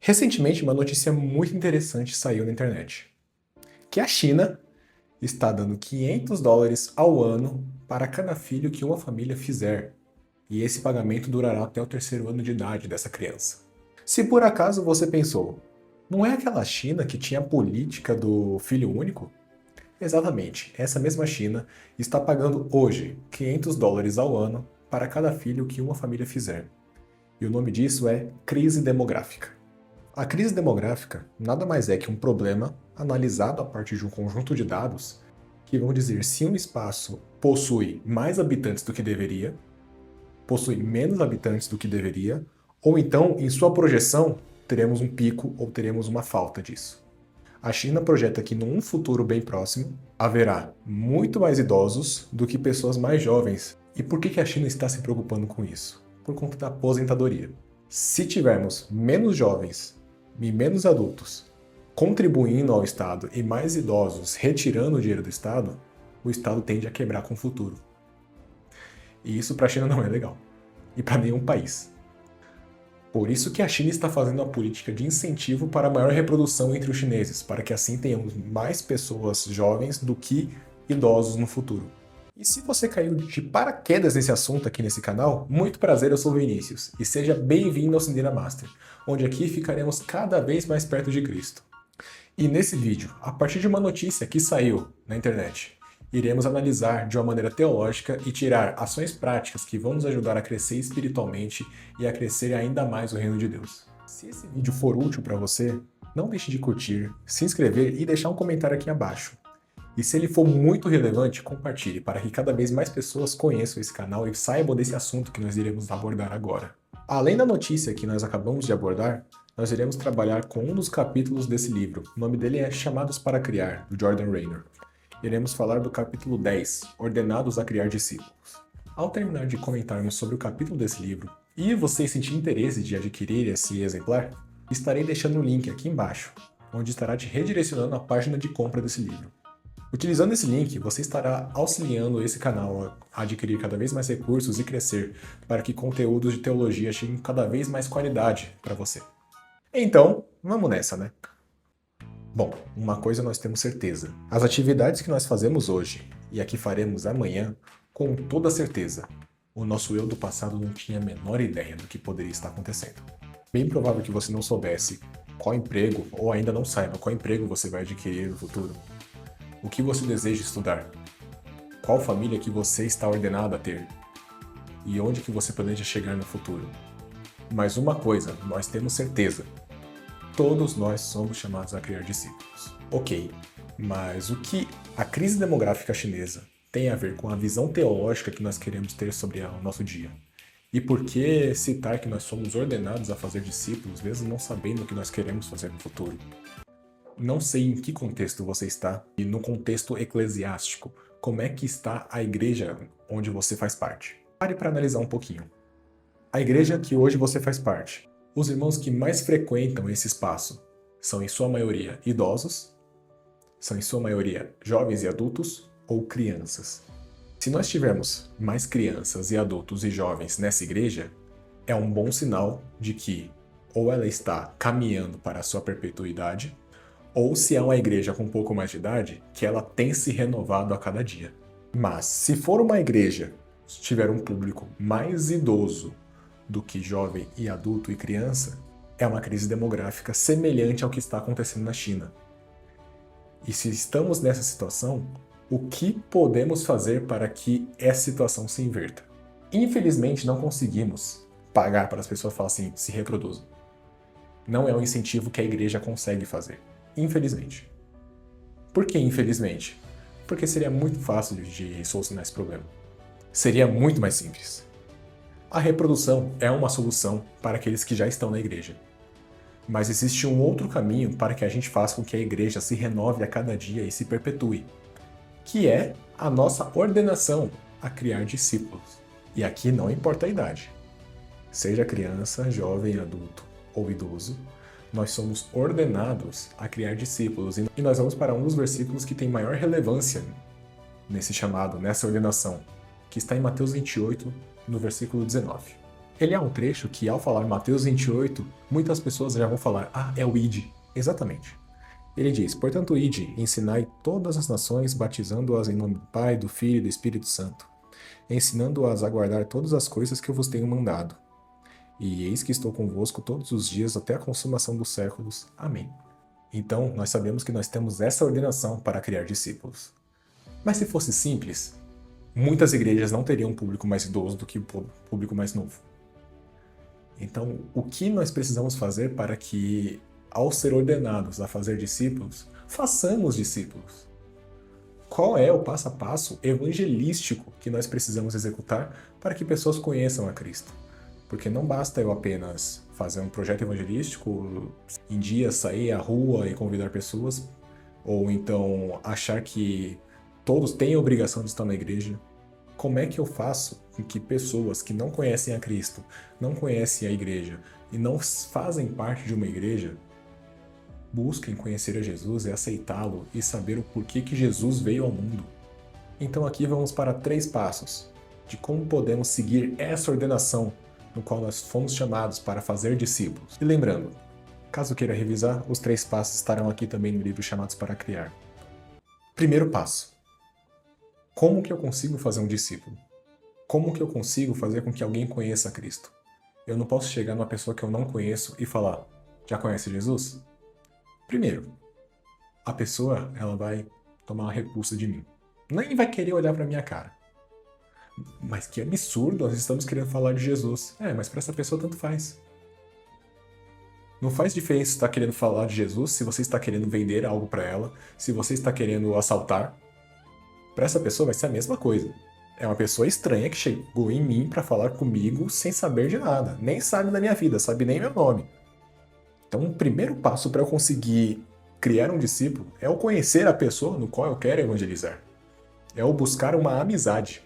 Recentemente, uma notícia muito interessante saiu na internet, que a China está dando US$ 500 ao ano para cada filho que uma família fizer, e esse pagamento durará até o terceiro ano de idade dessa criança. Se por acaso você pensou, não é aquela China que tinha a política do filho único? Exatamente, essa mesma China está pagando hoje US$ 500 ao ano para cada filho que uma família fizer. E o nome disso é crise demográfica. A crise demográfica nada mais é que um problema analisado a partir de um conjunto de dados que vão dizer se um espaço possui mais habitantes do que deveria, possui menos habitantes do que deveria, ou então, em sua projeção, teremos um pico ou teremos uma falta disso. A China projeta que num futuro bem próximo haverá muito mais idosos do que pessoas mais jovens. E por que a China está se preocupando com isso? Por conta da aposentadoria. Se tivermos menos jovens e menos adultos contribuindo ao Estado e mais idosos retirando o dinheiro do Estado, o Estado tende a quebrar com o futuro. E isso para a China não é legal. E para nenhum país. Por isso que a China está fazendo uma política de incentivo para a maior reprodução entre os chineses, para que assim tenhamos mais pessoas jovens do que idosos no futuro. E se você caiu de paraquedas nesse assunto aqui nesse canal, muito prazer, eu sou o Vinícius, e seja bem-vindo ao Cindeira Master, onde aqui ficaremos cada vez mais perto de Cristo. E nesse vídeo, a partir de uma notícia que saiu na internet, iremos analisar de uma maneira teológica e tirar ações práticas que vão nos ajudar a crescer espiritualmente e a crescer ainda mais o reino de Deus. Se esse vídeo for útil para você, não deixe de curtir, se inscrever e deixar um comentário aqui abaixo. E se ele for muito relevante, compartilhe para que cada vez mais pessoas conheçam esse canal e saibam desse assunto que nós iremos abordar agora. Além da notícia que nós acabamos de abordar, nós iremos trabalhar com um dos capítulos desse livro. O nome dele é Chamados para Criar, do Jordan Raynor. Iremos falar do capítulo 10, Ordenados a Criar Discípulos. Ao terminar de comentarmos sobre o capítulo desse livro, e você sentir interesse de adquirir esse exemplar, estarei deixando o link aqui embaixo, onde estará te redirecionando à página de compra desse livro. Utilizando esse link, você estará auxiliando esse canal a adquirir cada vez mais recursos e crescer, para que conteúdos de teologia cheguem com cada vez mais qualidade para você. Então, vamos nessa, né? Bom, uma coisa nós temos certeza. As atividades que nós fazemos hoje e a que faremos amanhã, com toda certeza, o nosso eu do passado não tinha a menor ideia do que poderia estar acontecendo. Bem provável que você não soubesse qual emprego, ou ainda não saiba qual emprego você vai adquirir no futuro. O que você deseja estudar? Qual família que você está ordenado a ter? E onde que você planeja chegar no futuro? Mas uma coisa, nós temos certeza. Todos nós somos chamados a criar discípulos. Ok, mas o que a crise demográfica chinesa tem a ver com a visão teológica que nós queremos ter sobre o nosso dia? E por que citar que nós somos ordenados a fazer discípulos, mesmo não sabendo o que nós queremos fazer no futuro? Não sei em que contexto você está, e no contexto eclesiástico, como é que está a igreja onde você faz parte. Pare para analisar um pouquinho. A igreja que hoje você faz parte. Os irmãos que mais frequentam esse espaço são, em sua maioria, idosos, são, em sua maioria, jovens e adultos ou crianças. Se nós tivermos mais crianças e adultos e jovens nessa igreja, é um bom sinal de que ou ela está caminhando para a sua perpetuidade, ou se é uma igreja com um pouco mais de idade, que ela tem se renovado a cada dia. Mas, se for uma igreja que tiver um público mais idoso do que jovem e adulto e criança, é uma crise demográfica semelhante ao que está acontecendo na China. E se estamos nessa situação, o que podemos fazer para que essa situação se inverta? Infelizmente, não conseguimos pagar para as pessoas falarem assim, se reproduzam. Não é um incentivo que a igreja consegue fazer. Infelizmente. Por que infelizmente? Porque seria muito fácil de solucionar esse problema. Seria muito mais simples. A reprodução é uma solução para aqueles que já estão na igreja. Mas existe um outro caminho para que a gente faça com que a igreja se renove a cada dia e se perpetue, que é a nossa ordenação a criar discípulos. E aqui não importa a idade. Seja criança, jovem, adulto ou idoso, nós somos ordenados a criar discípulos. E nós vamos para um dos versículos que tem maior relevância nesse chamado, nessa ordenação, que está em Mateus 28, no versículo 19. Ele é um trecho que, ao falar Mateus 28, muitas pessoas já vão falar, é o id. Exatamente. Ele diz, portanto, ide, ensinai todas as nações, batizando-as em nome do Pai, do Filho e do Espírito Santo, ensinando-as a guardar todas as coisas que eu vos tenho mandado. E eis que estou convosco todos os dias até a consumação dos séculos. Amém. Então, nós sabemos que nós temos essa ordenação para criar discípulos. Mas se fosse simples, muitas igrejas não teriam um público mais idoso do que o público mais novo. Então, o que nós precisamos fazer para que, ao ser ordenados a fazer discípulos, façamos discípulos? Qual é o passo a passo evangelístico que nós precisamos executar para que pessoas conheçam a Cristo? Porque não basta eu apenas fazer um projeto evangelístico, em dia sair à rua e convidar pessoas, ou então achar que todos têm a obrigação de estar na igreja. Como é que eu faço com que pessoas que não conhecem a Cristo, não conhecem a igreja e não fazem parte de uma igreja, busquem conhecer a Jesus e aceitá-lo e saber o porquê que Jesus veio ao mundo? Então aqui vamos para 3 passos de como podemos seguir essa ordenação no qual nós fomos chamados para fazer discípulos. E lembrando, caso queira revisar, os 3 passos estarão aqui também no livro Chamados para Criar. Primeiro passo. Como que eu consigo fazer um discípulo? Como que eu consigo fazer com que alguém conheça a Cristo? Eu não posso chegar numa pessoa que eu não conheço e falar, já conhece Jesus? Primeiro, a pessoa ela vai tomar uma repulsa de mim. Nem vai querer olhar para minha cara. Mas que absurdo, nós estamos querendo falar de Jesus. Mas para essa pessoa tanto faz. Não faz diferença se está querendo falar de Jesus, se você está querendo vender algo para ela, se você está querendo assaltar. Para essa pessoa vai ser a mesma coisa. É uma pessoa estranha que chegou em mim para falar comigo sem saber de nada. Nem sabe da minha vida, sabe nem meu nome. Então, o primeiro passo para eu conseguir criar um discípulo é eu conhecer a pessoa no qual eu quero evangelizar. É eu buscar uma amizade.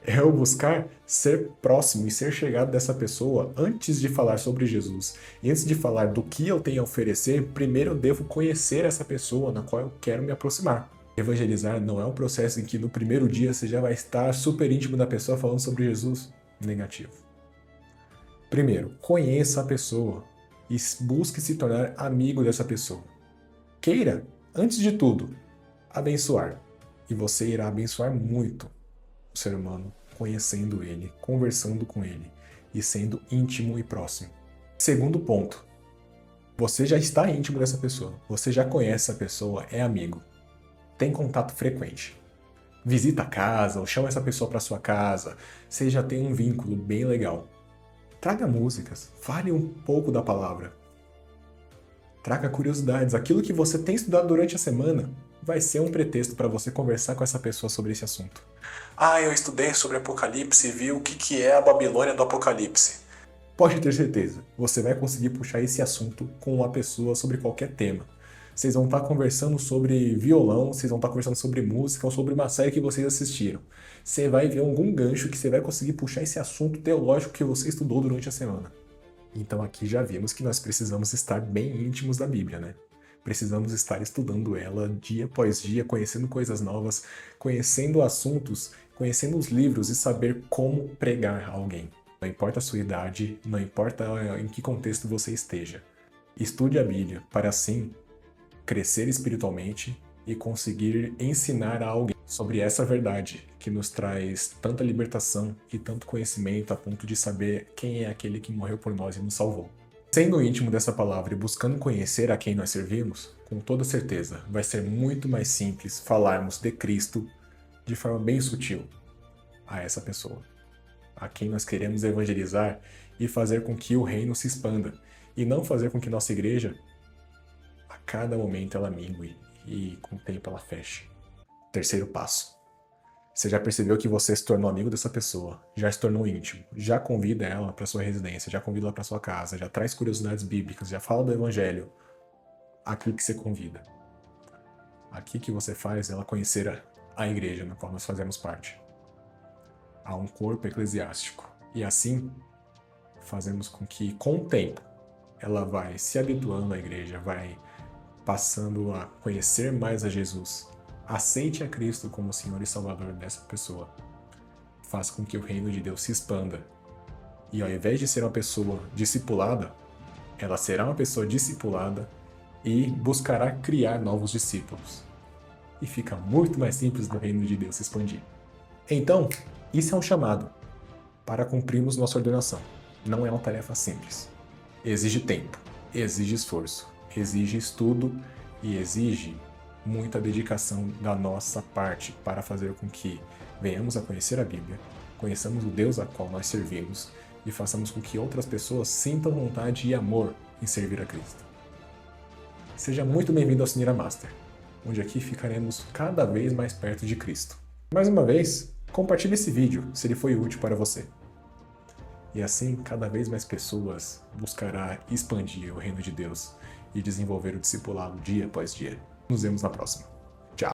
É eu buscar ser próximo e ser chegado dessa pessoa antes de falar sobre Jesus. E antes de falar do que eu tenho a oferecer, primeiro eu devo conhecer essa pessoa na qual eu quero me aproximar. Evangelizar não é um processo em que no primeiro dia você já vai estar super íntimo da pessoa falando sobre Jesus. Negativo. Primeiro, conheça a pessoa e busque se tornar amigo dessa pessoa. Queira, antes de tudo, abençoar. E você irá abençoar muito o ser humano, conhecendo ele, conversando com ele e sendo íntimo e próximo. Segundo ponto, você já está íntimo dessa pessoa, você já conhece essa pessoa, é amigo, tem contato frequente. Visita a casa ou chama essa pessoa para sua casa, você já tem um vínculo bem legal. Traga músicas, fale um pouco da palavra. Traga curiosidades, aquilo que você tem estudado durante a semana vai ser um pretexto para você conversar com essa pessoa sobre esse assunto. Eu estudei sobre Apocalipse e vi o que é a Babilônia do Apocalipse. Pode ter certeza, você vai conseguir puxar esse assunto com uma pessoa sobre qualquer tema. Vocês vão estar conversando sobre violão, vocês vão estar conversando sobre música ou sobre uma série que vocês assistiram. Você vai ver algum gancho que você vai conseguir puxar esse assunto teológico que você estudou durante a semana. Então aqui já vimos que nós precisamos estar bem íntimos da Bíblia, né? Precisamos estar estudando ela dia após dia, conhecendo coisas novas, conhecendo assuntos, conhecendo os livros e saber como pregar a alguém. Não importa a sua idade, não importa em que contexto você esteja. Estude a Bíblia para assim crescer espiritualmente e conseguir ensinar a alguém sobre essa verdade que nos traz tanta libertação e tanto conhecimento a ponto de saber quem é aquele que morreu por nós e nos salvou. Sendo íntimo dessa palavra e buscando conhecer a quem nós servimos, com toda certeza vai ser muito mais simples falarmos de Cristo de forma bem sutil a essa pessoa, a quem nós queremos evangelizar e fazer com que o reino se expanda, e não fazer com que nossa igreja a cada momento ela mingue e com o tempo ela feche. Terceiro passo. Você já percebeu que você se tornou amigo dessa pessoa, já se tornou íntimo, já convida ela para sua residência, já convida ela para sua casa, já traz curiosidades bíblicas, já fala do evangelho. Aqui que você convida. Aqui que você faz ela conhecer a igreja na qual nós fazemos parte. Há um corpo eclesiástico. E assim, fazemos com que, com o tempo, ela vai se habituando à igreja, vai passando a conhecer mais a Jesus. Aceite a Cristo como Senhor e Salvador dessa pessoa. Faça com que o reino de Deus se expanda. E ao invés de ser uma pessoa discipulada, ela será uma pessoa discipulada e buscará criar novos discípulos. E fica muito mais simples do reino de Deus se expandir. Então, isso é um chamado para cumprirmos nossa ordenação. Não é uma tarefa simples. Exige tempo, exige esforço, exige estudo e exige muita dedicação da nossa parte para fazer com que venhamos a conhecer a Bíblia, conheçamos o Deus a qual nós servimos e façamos com que outras pessoas sintam vontade e amor em servir a Cristo. Seja muito bem-vindo ao Cinira Master, onde aqui ficaremos cada vez mais perto de Cristo. Mais uma vez, compartilhe esse vídeo se ele foi útil para você. E assim, cada vez mais pessoas buscarão expandir o reino de Deus e desenvolver o discipulado dia após dia. Nos vemos na próxima.